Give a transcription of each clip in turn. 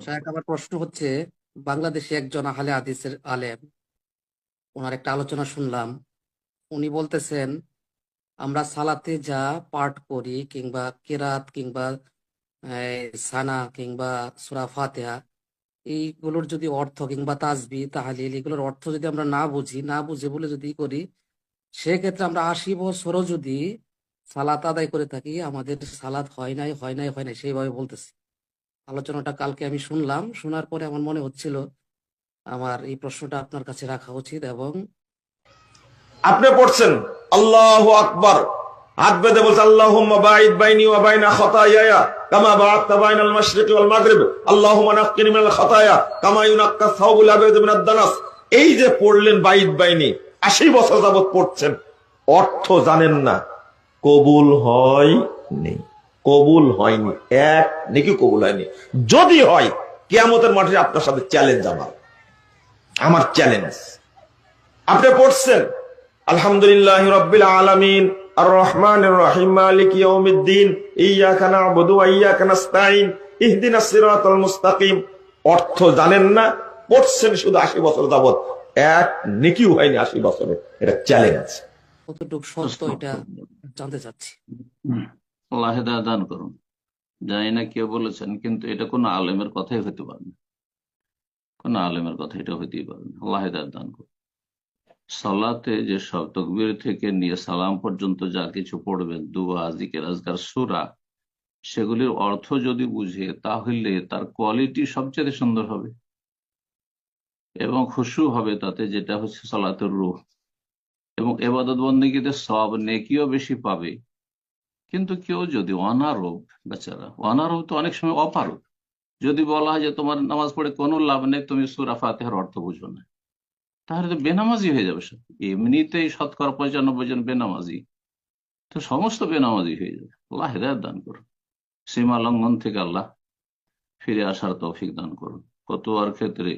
শায়খ, আমার প্রশ্ন হচ্ছে, বাংলাদেশে একজন আহলে হাদিসের আলেম, ওনার একটা আলোচনা শুনলাম। উনি বলতেছেন, আমরা সালাতে যা পাঠ করি কিংবা কিরাত কিংবা সানা কিংবা সূরা ফাতিহা, এইগুলোর যদি অর্থ কিংবা তাসবিহ তাহলিল এগুলোর অর্থ যদি আমরা না বুঝি, না বুঝে বলে যদি করি, সেক্ষেত্রে আমরা 80 বছরও যদি সালাত আদায় করে থাকি, আমাদের সালাত হয় নাই হয় নাই হয় নাই সেইভাবে বলতেছে। আলোচনাটা কালকে আমি শুনলাম, শোনার পরে আমার মনে হচ্ছিল আমার এই প্রশ্নটা আপনার কাছে রাখা উচিত। এবং আপনি পড়ছেন আল্লাহু আকবার, হাত বেঁধে বলছে আল্লাহুম্মা বাঈদ বাইনি ওয়া বাইনা খাতায়ায়া কামা বা'আদতা বাইনাল মাশরিকি ওয়াল মাগরিব, আল্লাহুম্মা নাক্কিনি মিনাল খাতায়া কামা ইউনাক্কা সাওবুল আবিদ মিনাদ দানাস। এই যে পড়লেন বাঈদ বাইনি, 80 বছর যাবত পড়ছেন, অর্থ জানেন না, কবুল হয়নি, কবুল হয়নি, এক নেকি কবুল হয়নি। যদি হয়, কিয়ামতের মাঠে আপনার সাথে চ্যালেঞ্জ, আমার চ্যালেঞ্জ। আপনি পড়ছেন আলহামদুলিল্লাহি রাব্বিল আলামিন আর রহমানির রহিম মালিকি ইয়াউমিদ্দিন ইয়্যাকা না'বুদু ওয়া ইয়্যাকা নাস্তাঈন ইহদিনাস সিরাতাল মুস্তাকিম। অর্থ জানেন না, পড়ছেন শুধু 80 বছর যাবত, এক নেকিও হয়নি 80 বছরে। এটা চ্যালেঞ্জ। কতটুকু সত্য এটা জানতে চাচ্ছি। আল্লাহ হেদায়েত দান করুন। জানি না কে বলেছেন, কিন্তু এটা কোন আলেমের কথাই হতে পারে না, কোন আলেমের কথা এটা হতেই পারে না। আল্লাহ হেদায়েত দান করুন। সালাতে যে সব তাকবীর থেকে নিয়ে সালাম পর্যন্ত যা কিছু পড়বেন, দুআ, জিকির, আজকার, সূরা, সেগুলির অর্থ যদি বুঝে, তাহলে তার কোয়ালিটি সবচেয়ে সুন্দর হবে এবং খুশু হবে তাতে, যেটা হচ্ছে সালাতের রূহ। এবং ইবাদত বন্দেগীতে সব নেকিও বেশি পাবে। কিন্তু কেউ যদি অনারব, বেচারা অনারব তো অনেক সময় অপারগ, যদি বলা হয় যে তোমার নামাজ পড়ে কোনো লাভ নেই, তুমি সূরা ফাতিহার অর্থ বুঝো না, তাহলে তো বেনামাজি হয়ে যাবে সব। এমনিতেই 95% জন বেনামাজি, তো সমস্ত বেনামাজি হয়ে যাবে। আল্লাহ হেদায়েত দান করুন। সীমা লঙ্ঘন থেকে আল্লাহ ফিরে আসার তৌফিক দান করুন। ফতোয়ার ক্ষেত্রে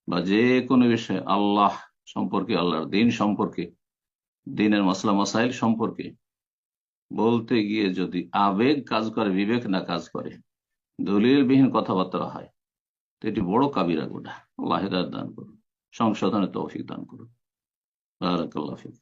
বা যে কোনো বিষয়ে আল্লাহ সম্পর্কে, আল্লাহর দিন সম্পর্কে, দিনের মাসলা মাসাইল সম্পর্কে বলতে গিয়ে যদি আবেগ কাজ করে, বিবেক না কাজ করে, দলিলবিহীন কথাবার্তা হয়, তো এটি বড় কাবিরা গুনাহ। আল্লাহ হেদায়েত দান করুন, সংশোধনের তৌফিক দান করুন। বারাকাল্লাহু ফিক।